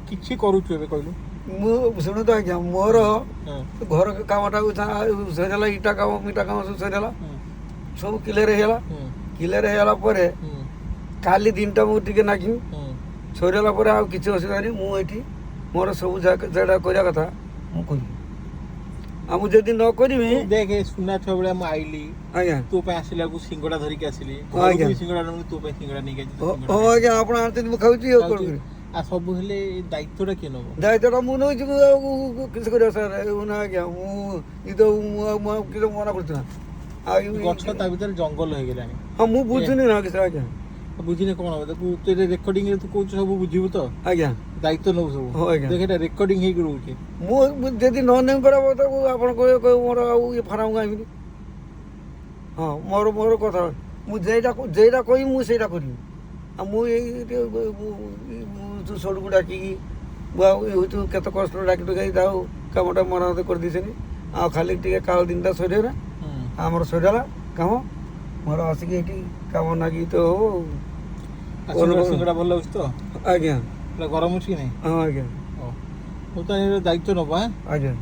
କିଛି କରୁଛୁ ଏବେ କହିଲୁ? ମୁଁ ଶୁଣନ୍ତୁ ଆଜ୍ଞା, ମୋର ଘର କାମଟା ସରିଗଲା, ଇଟା କାମ ସବୁ ସରିଗଲା, ସବୁ କ୍ଲିୟର ହେଇଗଲା। କ୍ଲିୟର ହେଇଗଲା ପରେ କାଲି ଦିନଟା ମୁଁ ଟିକେ ନାଗିବି, ସରିଗଲା ପରେ ଆଉ କିଛି ଅସୁବିଧା ନାହିଁ। ମୁଁ ଏଇଠି ମୋର ସବୁ ଯାହା କରିବା କଥା ମୁଁ କରିବି। ଆଉ ମୁଁ ଯଦି ନ କରିବି, ଦେଖେ ସୁନା ଛୁଆ ବେଳେ ମୁଁ ଆଇଲି ଆଜ୍ଞା ତୋ ପାଇଁ ଆସିଲା ବେଳକୁ ସିଙ୍ଗଡ଼ା ଧରିକି ଆସିଲି, ଆଜ୍ଞା ସିଙ୍ଗଡ଼ା ନେଉନି, ତୋ ପାଇଁ ସିଙ୍ଗଡ଼ା ନେଇକି ହଁ ଆଜ୍ଞା, ଆପଣ ଆଣିଛନ୍ତି ମୁଁ ଖାଉଛି ଆଉ କ'ଣ କରିବି। ଆଉ ସବୁ ହେଲେ ଏଇ ଦାୟିତ୍ୱଟା କିଏ ନେବ? ଦାୟିତ୍ୱଟା ମୁଁ ନେଉଛି, ମୁଁ ଆଉ କିଛି କରିବା ସାର୍ ନା ଆଜ୍ଞା। ମୁଁ ତ ମୁଁ କିଛି ମନା କରୁଛି ନା। ଆଉ ଗଛ ତା ଭିତରେ ଜଙ୍ଗଲ ହେଇଗଲାଣି। ହଁ ମୁଁ ବୁଝୁନି ନା କିଛି ଆଜ୍ଞା। ବୁଝିଲେ କ'ଣ ହବ? ତାକୁ ତୁ ରେକର୍ଡିଂରେ ତୁ କହୁଛୁ ସବୁ ବୁଝିବୁ ତ? ଆଜ୍ଞା ଦାୟିତ୍ୱ ନେବୁ ସବୁ। ହଁ ଆଜ୍ଞା। ଦେଖ ଏଇଟା ରେକର୍ଡିଂ ହେଇକି ରହୁଛି। ମୁଁ ଯଦି ନ ନେଇ ପାରିବ ତାକୁ ଆପଣ କହିବେ ମୋର ଆଉ ଇଏ ଫାର୍ମ କାହିଁକି। ହଁ ମୋର କଥା, ମୁଁ ଯେଇଟା କହିବି ମୁଁ ସେଇଟା କରିବି। ଆଉ ମୁଁ ତୁ ସଡ଼କୁ ଡାକିକି ଆଉ ତୁ କେତେ କଷ୍ଟ ଡାକି ଡାକି ଯାଉ କାମଟା ମରାମତି କରିଦେଇଛନ୍ତି। ଆଉ ଖାଲି ଟିକେ କାଳ ଦିନଟା ସରିଗଲା, ଆମର ସରିଗଲା କାମ। ମୋର ଆସିକି ଏଠି କାମ ନାଗି ତ ହବ। ସିଙ୍ଗଡ଼ା ଭଲ ଲାଗୁଛି ତ? ଆଜ୍ଞା ଗରମ ଅଛି କି ନାହିଁ? ହଁ ଆଜ୍ଞା ମୁଁ ତ ଦାୟିତ୍ୱ ନେବା। ଆଜ୍ଞା।